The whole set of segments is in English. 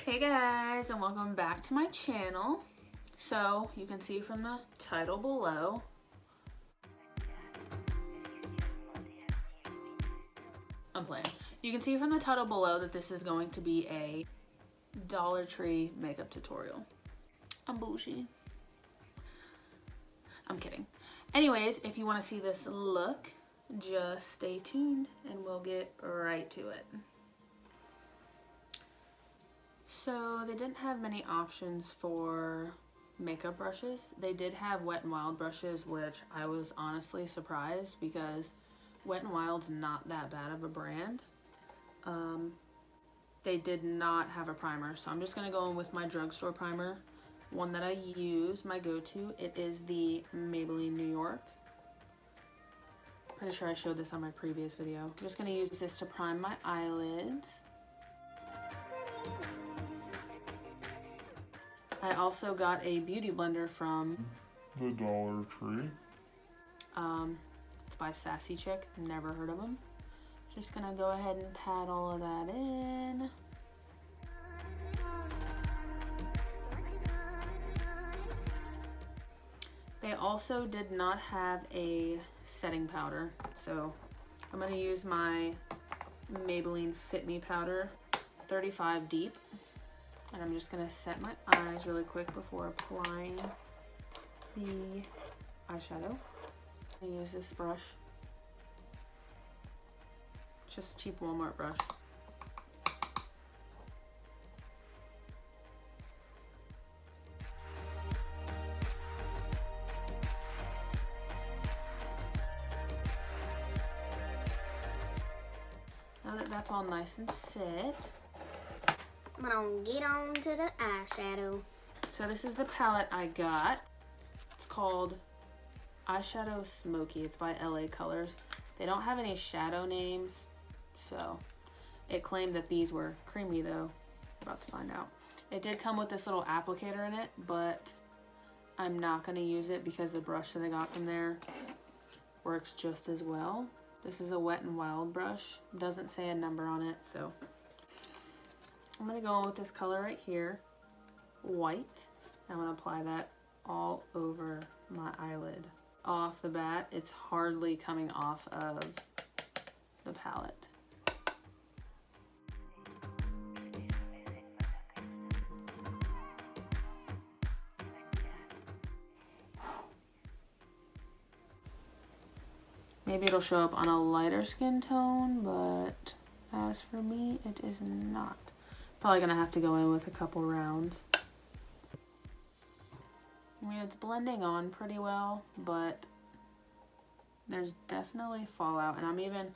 Hey guys, and welcome back to my channel. So you can see from the title below, I'm playing. You can see from the title below that this is going to be a Dollar Tree makeup tutorial. I'm bougie. I'm kidding. Anyways, if you want to see this look, just stay tuned and we'll get right to it. So they didn't have many options for makeup brushes. They did have Wet n Wild brushes, which I was honestly surprised because Wet n Wild's not that bad of a brand. They did not have a primer, so I'm just going to go in with my drugstore primer. One that I use, my go-to, it is the Maybelline New York. Pretty sure I showed this on my previous video. I'm just going to use this to prime my eyelids. I also got a beauty blender from the Dollar Tree. It's by Sassy Chick. Never heard of them. Just gonna go ahead and pat all of that in. They also did not have a setting powder, so I'm gonna use my Maybelline Fit Me powder, 35 deep. And I'm just gonna set my eyes really quick before applying the eyeshadow. I use this brush, just a cheap Walmart brush. Now that that's all nice and set, I'm gonna get on to the eyeshadow. so this is the palette I got. It's called Eyeshadow Smoky. It's by LA Colors. They don't have any shadow names, so it claimed that these were creamy though. About to find out. It did come with this little applicator in it, but I'm not gonna use it because the brush that I got from there works just as well. This is a Wet n Wild brush. Doesn't say a number on it, so I'm gonna go with this color right here, white. I'm gonna apply that all over my eyelid. Off the bat, it's hardly coming off of the palette. Maybe it'll show up on a lighter skin tone, but as for me, it is not. Probably gonna have to go in with a couple rounds. I mean, it's blending on pretty well, but there's definitely fallout, and I'm even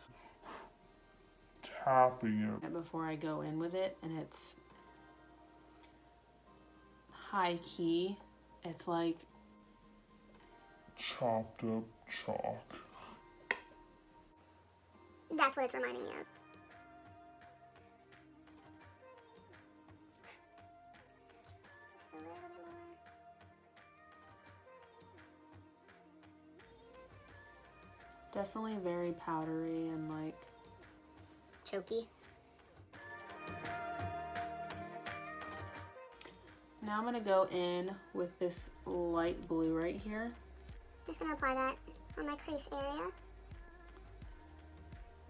Tapping it. before I go in with it, and it's high key. It's like Chopped up chalk. That's what it's reminding me of. Just a little bit more. definitely very powdery and like Choky. Now I'm gonna go in with this light blue right here. Just gonna apply that on my crease area.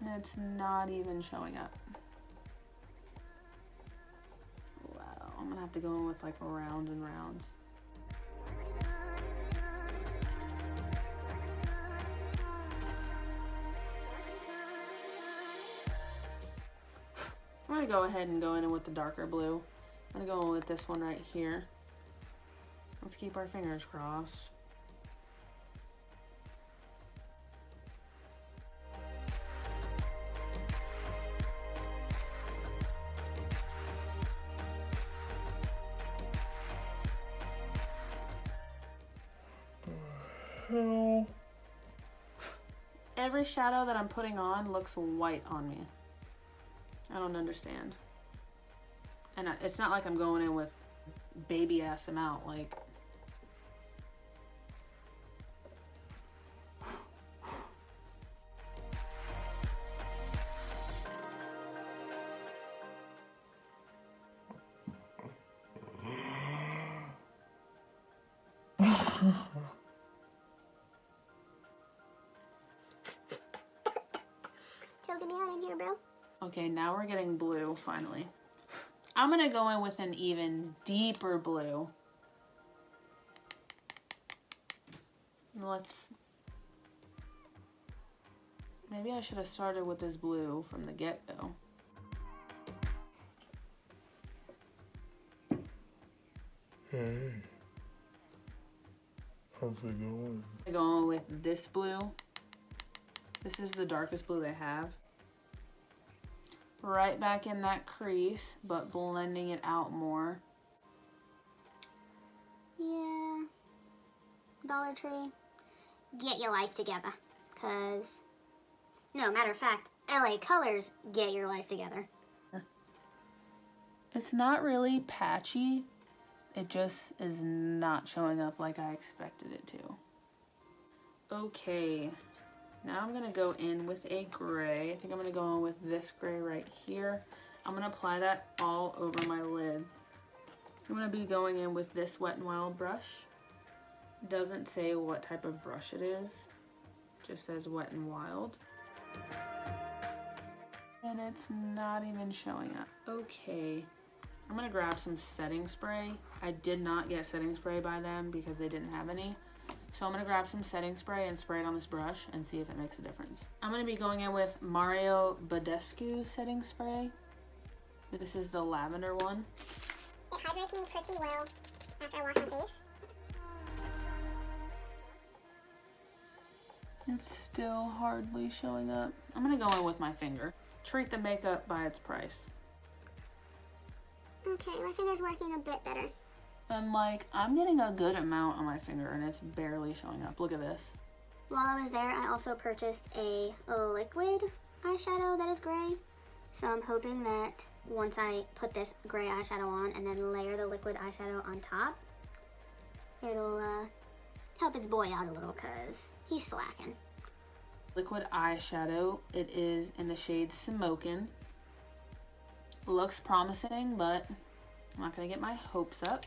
And it's not even showing up. Wow, I'm gonna have to go in with like rounds and rounds. I'm gonna go ahead and go in with the darker blue. I'm gonna go in with this one right here. Let's keep our fingers crossed. Hell. Every shadow that I'm putting on looks white on me. I don't understand. And it's not like I'm going in with baby ass amount, like Okay, now we're getting blue, finally. I'm gonna go in with an even deeper blue. Maybe I should have started with this blue from the get-go. Hey. How's it going? I'm going with this blue. This is the darkest blue they have. Right back in that crease, but blending it out more. Yeah. Dollar Tree, get your life together. Cause, no, matter of fact, LA Colors, get your life together. It's not really patchy. It just is not showing up like I expected it to. Okay, now I'm gonna go in with a gray. I think I'm gonna go in with this gray right here. I'm gonna apply that all over my lid. I'm gonna be going in with this Wet n Wild brush. It doesn't say what type of brush it is. It just says Wet n Wild. And it's not even showing up. Okay, I'm gonna grab some setting spray. I did not get setting spray by them because they didn't have any. So I'm gonna grab some setting spray and spray it on this brush and see if it makes a difference. I'm gonna be going in with Mario Badescu setting spray. This is the lavender one. It hydrates me pretty well after I wash my face. It's still hardly showing up. I'm gonna go in with my finger. Treat the makeup by its price. Okay, my finger's working a bit better. And like, I'm getting a good amount on my finger and it's barely showing up. Look at this. While I was there, I also purchased a liquid eyeshadow that is gray. So I'm hoping that once I put this gray eyeshadow on and then layer the liquid eyeshadow on top, it'll help its boy out a little because he's slacking. Liquid eyeshadow. It is in the shade Smokin'. Looks promising, but I'm not gonna get my hopes up.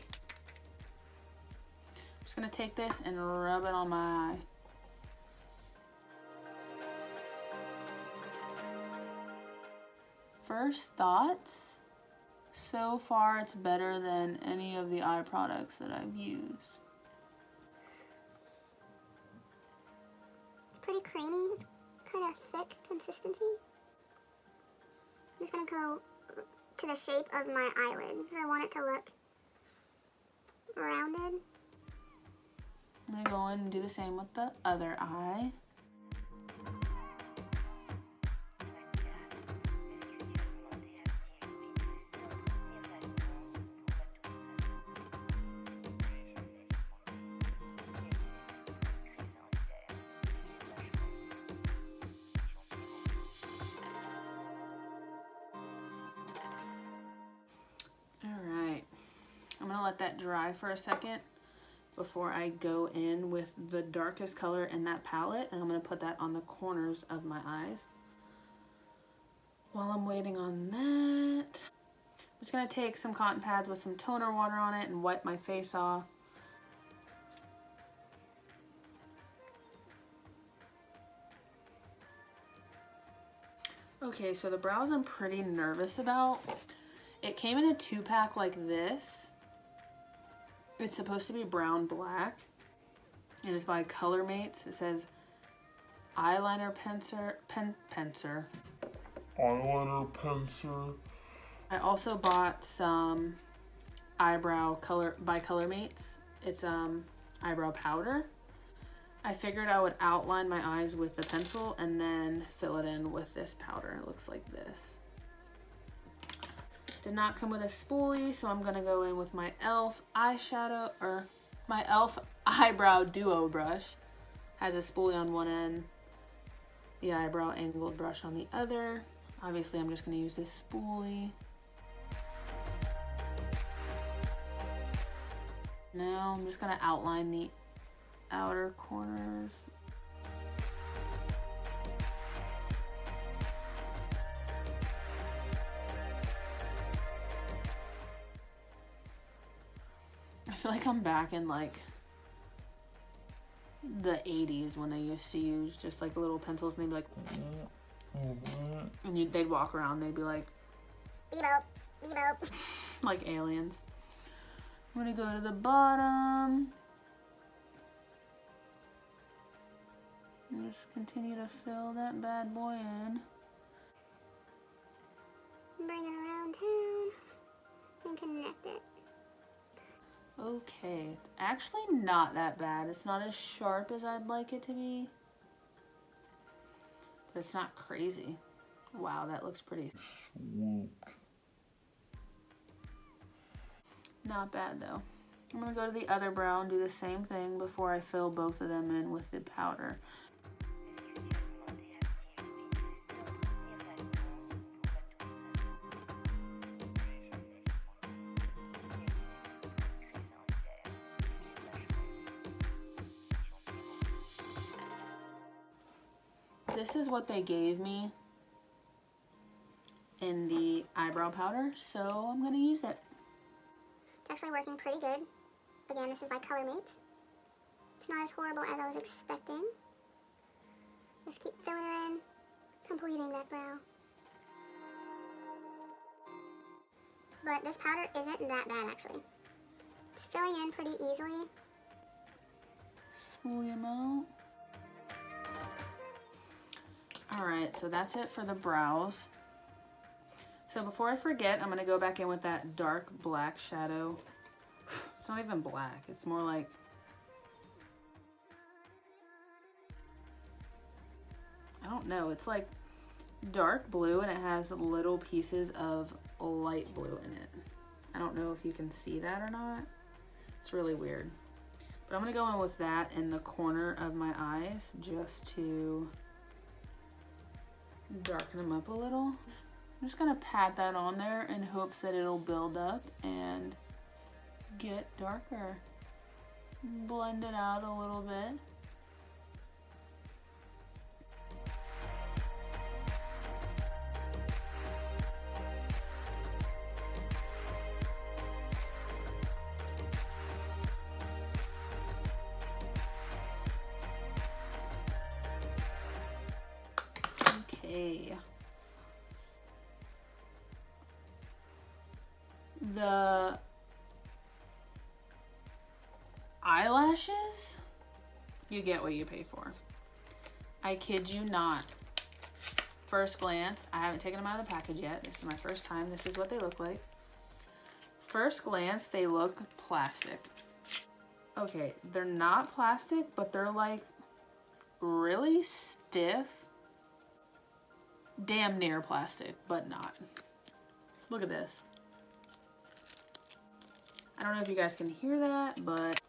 I'm just gonna take this and rub it on my eye. First thoughts, so far it's better than any of the eye products that I've used. It's pretty creamy. It's kind of thick consistency. I'm just gonna go to the shape of my eyelid. I want it to look rounded. I'm gonna go in and do the same with the other eye. I'm gonna let that dry for a second before I go in with the darkest color in that palette, and I'm gonna put that on the corners of my eyes. While I'm waiting on that, I'm just gonna take some cotton pads with some toner water on it and wipe my face off. Okay, so the brows I'm pretty nervous about. It came in a 2-pack like this. It's supposed to be brown black. It is by Color Mates. It says eyeliner pencer. Eyeliner pencil. I also bought some eyebrow color by Color Mates. It's eyebrow powder. I figured I would outline my eyes with the pencil and then fill it in with this powder. It looks like this. Did not come with a spoolie, so I'm gonna go in with my e.l.f. eyeshadow, or my e.l.f. eyebrow duo brush. Has a spoolie on one end, the eyebrow angled brush on the other. Obviously, I'm just gonna use this spoolie. Now I'm just gonna outline the outer corners. I feel like I'm back in like the 80s when they used to use just like little pencils and they'd be like Oh, what? And they'd walk around, they'd be like, Bebo, bebo. like aliens. I'm gonna go to the bottom. And just continue to fill that bad boy in. Bring it around town and connect it. Okay, it's actually not that bad. It's not as sharp as I'd like it to be. But it's not crazy. Wow, that looks pretty. Swooped. Not bad though. I'm gonna go to the other brow and do the same thing before I fill both of them in with the powder. This is what they gave me in the eyebrow powder, so I'm gonna use it. It's actually working pretty good. Again, this is by Colormates. It's not as horrible as I was expecting. Just keep filling her in, completing that brow. But this powder isn't that bad actually. It's filling in pretty easily. Smooth them out. Alright, so that's it for the brows. So before I forget, I'm going to go back in with that dark black shadow. It's not even black, it's more like... I don't know, it's like dark blue and it has little pieces of light blue in it. I don't know if you can see that or not. It's really weird. But I'm going to go in with that in the corner of my eyes just to darken them up a little. I'm just gonna pat that on there in hopes that it'll build up and get darker. Blend it out a little bit. Okay. The eyelashes, you get what you pay for. I kid you not. First glance, I haven't taken them out of the package yet. This is my first time. This is what they look like. First glance, they look plastic. Okay, they're not plastic, but they're like really stiff. Damn near plastic, but not. Look at this. I don't know if you guys can hear that, but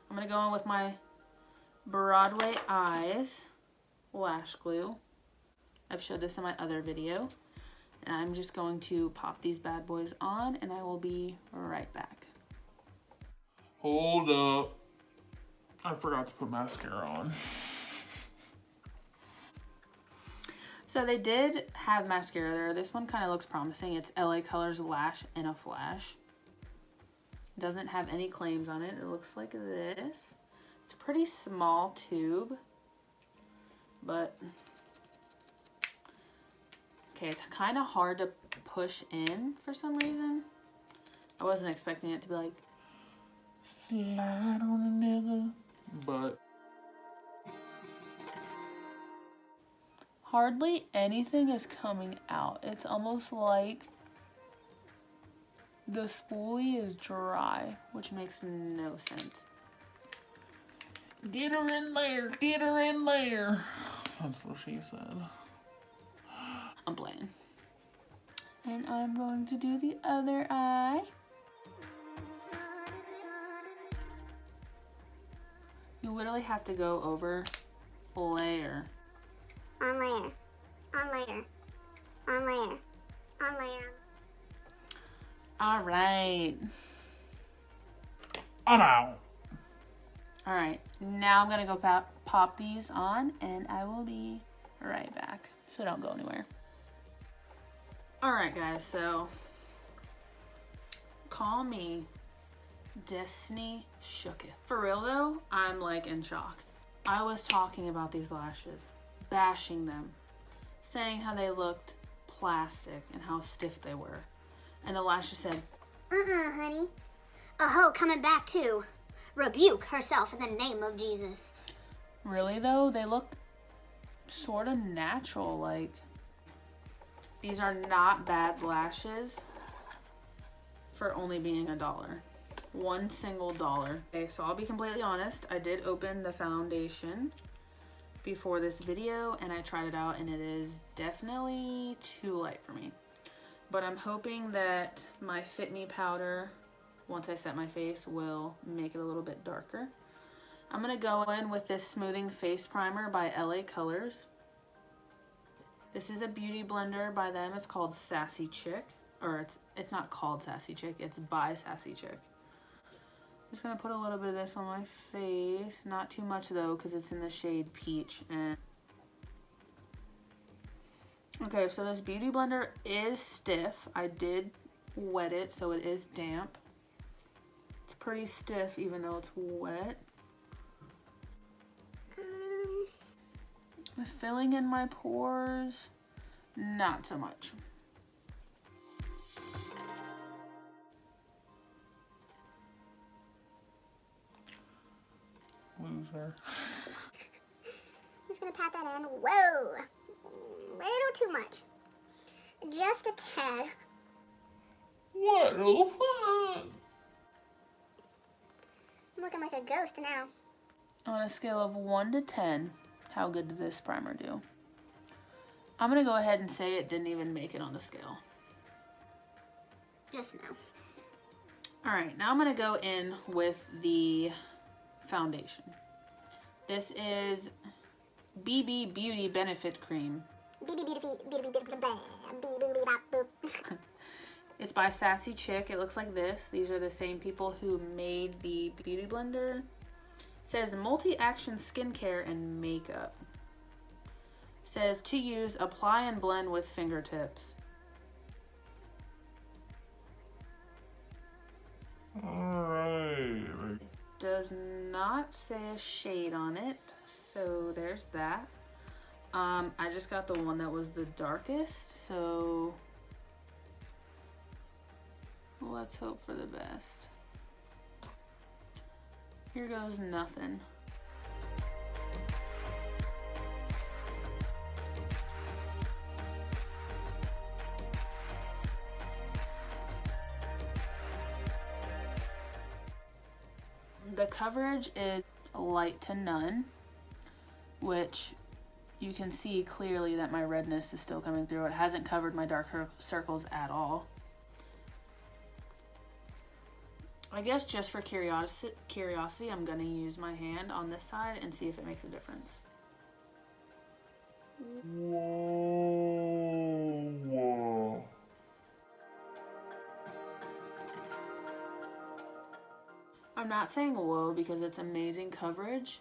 I'm gonna go in with my Broadway Eyes lash glue. I've showed this in my other video. And I'm just going to pop these bad boys on and I will be right back. Hold up. I forgot to put mascara on. So they did have mascara there. This one kind of looks promising. It's LA Colors Lash in a Flash. Doesn't have any claims on it. It looks like this. It's a pretty small tube, but okay, it's kind of hard to push in for some reason. I wasn't expecting it to be like Slide on a nigga. But hardly anything is coming out. It's almost like the spoolie is dry, which makes no sense. get her in there, get her in there. That's what she said. I'm playing. And I'm going to do the other eye. You literally have to go over layer. On layer, on layer, on layer, on layer. All right. I'm out. All right. Now I'm going to go pop these on and I will be right back. So don't go anywhere. All right, guys. So call me Destiny Shooketh. For real though, I'm like in shock. I was talking about these lashes, bashing them, saying how they looked plastic and how stiff they were. And the lashes said, honey. A hoe coming back too. Rebuke herself in the name of Jesus. Really though, they look sort of natural. Like, these are not bad lashes for only being $1. One single dollar. Okay, so I'll be completely honest. I did open the foundation before this video and I tried it out and it is definitely too light for me. But I'm hoping that my Fit Me powder, once I set my face, will make it a little bit darker. I'm gonna go in with this smoothing face primer by LA Colors. This is a beauty blender by them. It's called Sassy Chick, or it's not called Sassy Chick, it's by Sassy Chick. I'm just gonna put a little bit of this on my face, not too much though, because it's in the shade Peach. And okay, so this beauty blender is stiff. I did wet it, so it is damp. It's pretty stiff even though it's wet. Filling in my pores, not so much. Loser. Just gonna pat that in. Whoa! Little too much. Just a tad. What the fuck? I'm looking like a ghost now. On a scale of 1 to 10, how good did this primer do? I'm gonna go ahead and say it didn't even make it on the scale. Just now. All right, now I'm gonna go in with the foundation. This is BB Beauty Benefit Cream. It's by Sassy Chick. It looks like this. These are the same people who made the beauty blender. It says multi-action skincare and makeup. It says to use, apply and blend with fingertips. Alright. Does not say a shade on it, so there's that. I just got the one that was the darkest, so let's hope for the best. Here goes nothing. The coverage is light to none, which you can see clearly that my redness is still coming through. It hasn't covered my dark circles at all. I guess just for curiosity, I'm gonna use my hand on this side and see if it makes a difference. Whoa. I'm not saying whoa because it's amazing coverage,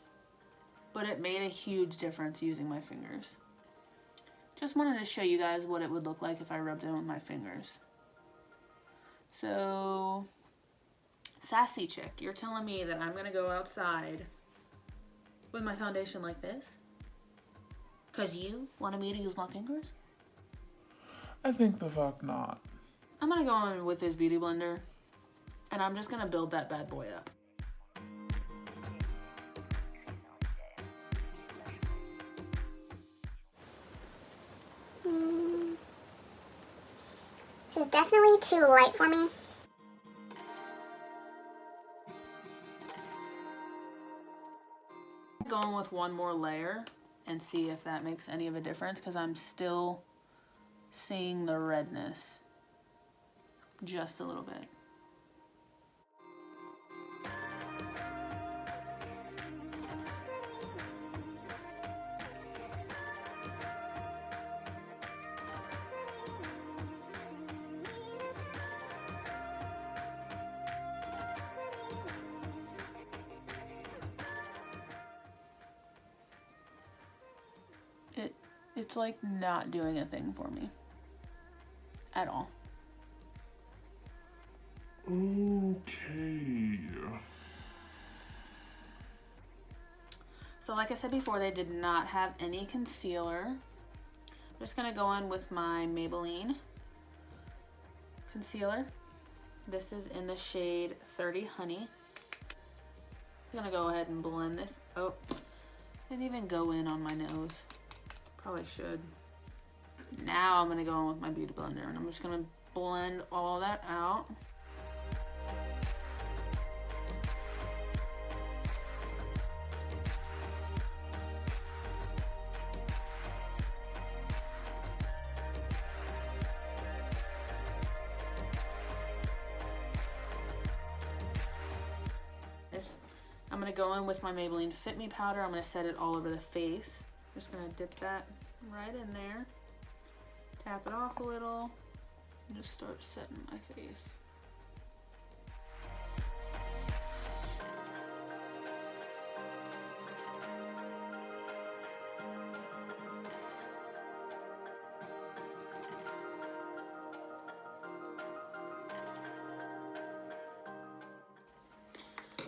but it made a huge difference using my fingers. Just wanted to show you guys what it would look like if I rubbed it with my fingers. So, Sassy Chick, you're telling me that I'm gonna go outside with my foundation like this? Cause you wanted me to use my fingers? I think the fuck not. I'm gonna go in with this beauty blender and I'm just gonna build that bad boy up. This is definitely too light for me. Going with one more layer and see if that makes any of a difference because I'm still seeing the redness just a little bit. It's like not doing a thing for me at all. Okay. So like I said before, they did not have any concealer. just gonna go in with my Maybelline concealer. This is in the shade 30 Honey. I'm gonna go ahead and blend this. Oh, didn't even go in on my nose. Probably should. Now I'm gonna go in with my beauty blender and I'm just gonna blend all that out. I'm gonna go in with my Maybelline Fit Me powder. I'm gonna set it all over the face. Just gonna dip that right in there. Tap it off a little. And just start setting my face.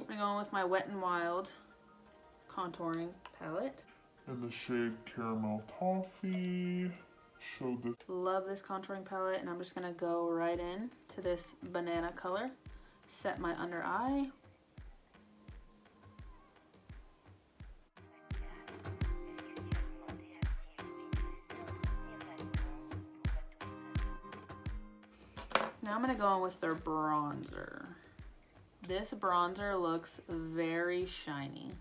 I'm going with my Wet n Wild contouring palette. In the shade Caramel Toffee. Show this. Love this contouring palette, and I'm just gonna go right in to this banana color. Set my under eye. Now I'm gonna go in with their bronzer. This bronzer looks very shiny.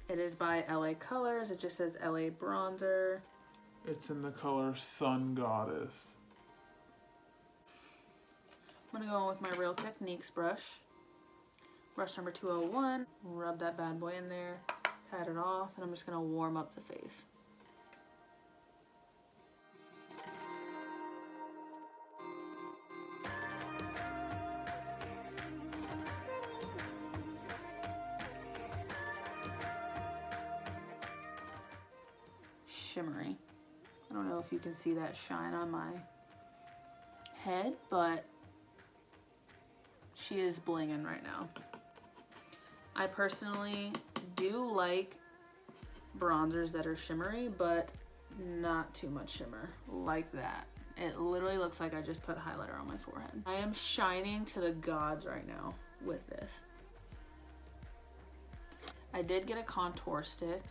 It is by LA Colors. It just says LA Bronzer. It's in the color Sun Goddess. I'm gonna go in with my Real Techniques brush. Brush number 201. Rub that bad boy in there. Pat it off, and I'm just gonna warm up the face. Shimmery. I don't know if you can see that shine on my head, but she is blinging right now. I personally do like bronzers that are shimmery, but not too much shimmer like that. It literally looks like I just put highlighter on my forehead. I am shining to the gods right now with this. I did get a contour stick.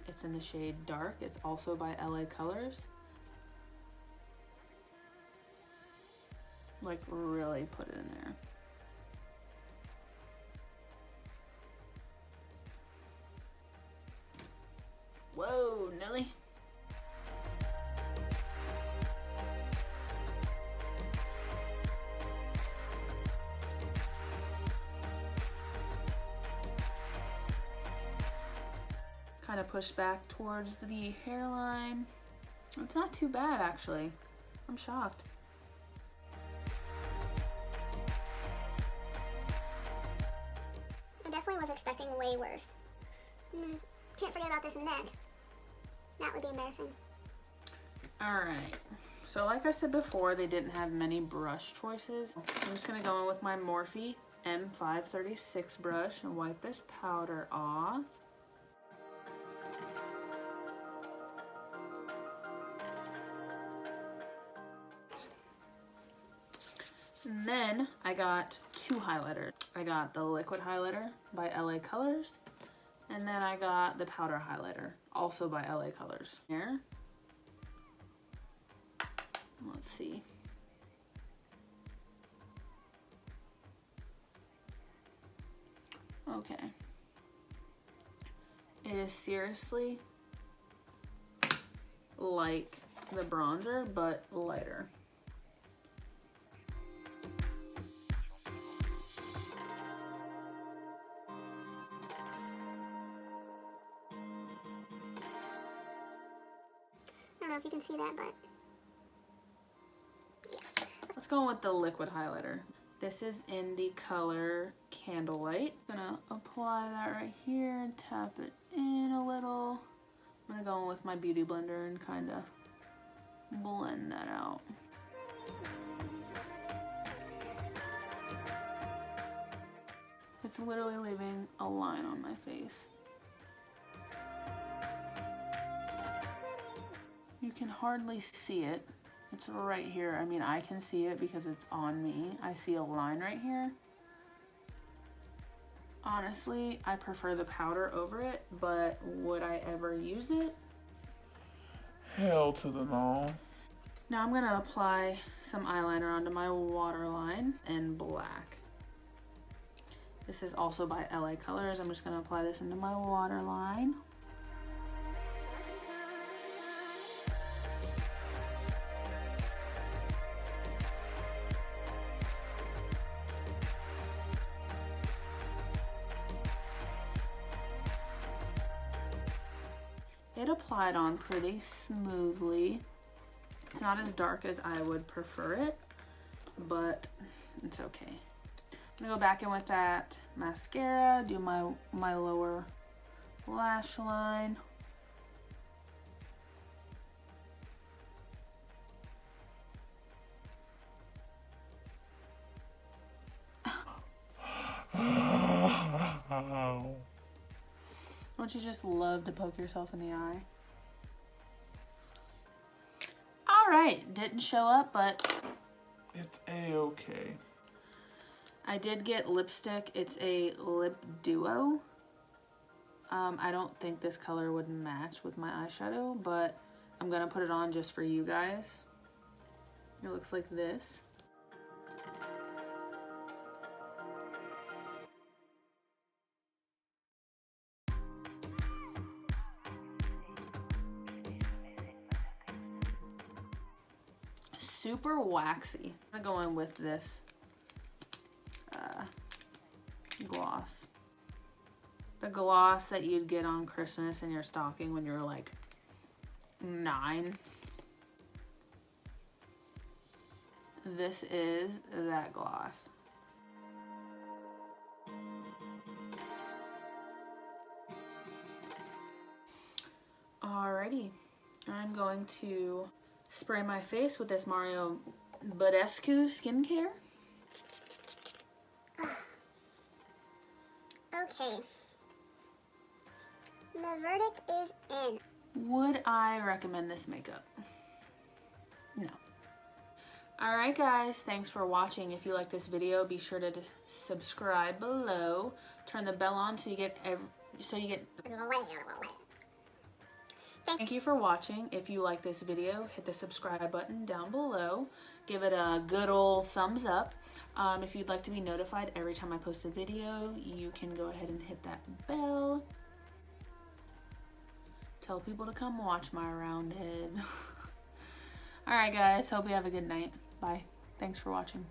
It's in the shade Dark. It's also by LA Colors. Like, really put it in there. Whoa, Nelly. Kind of push back towards the hairline. It's not too bad, actually. I'm shocked. I definitely was expecting way worse. Can't forget about this neck. That would be embarrassing. Alright, so like I said before, they didn't have many brush choices. I'm just going to go in with my Morphe M536 brush and wipe this powder off. And then I got two highlighters. I got the liquid highlighter by LA Colors, and then I got the powder highlighter, also by LA Colors. Here. Let's see. Okay. It is seriously like the bronzer, but lighter. I don't know if you can see that, but yeah. Let's go with the liquid highlighter. This is in the color Candlelight. I'm gonna apply that right here and tap it in a little. I'm gonna go in with my beauty blender and kind of blend that out. It's literally leaving a line on my face. You can hardly see it. It's right here. I mean, I can see it because it's on me. I see a line right here. Honestly, I prefer the powder over it, but would I ever use it? Hell to the no. Now I'm gonna apply some eyeliner onto my waterline in black. This is also by LA Colors. I'm just gonna apply this into my waterline. It applied on pretty smoothly. It's not as dark as I would prefer it, but it's okay. I'm gonna go back in with that mascara, do my lower lash line. Don't you just love to poke yourself in the eye? All right, didn't show up, but It's a-okay. I did get lipstick. It's a lip duo. I don't think this color would match with my eyeshadow, but I'm gonna put it on just for you guys. It looks like this. Super waxy. I'm gonna go in with this gloss. The gloss that you'd get on Christmas in your stocking when you were like 9. This is that gloss. Alrighty, I'm going to spray my face with this Mario Badescu skincare. Okay. The verdict is in. Would I recommend this makeup? No. Alright guys, thanks for watching. If you like this video, be sure to subscribe below. Turn the bell on so you get Thank you for watching. If you like this video, hit the subscribe button down below. Give it a good old thumbs up. If you'd like to be notified every time I post a video, you can go ahead and hit that bell. Tell people to come watch my round head. Alright guys, hope you have a good night. Bye. Thanks for watching.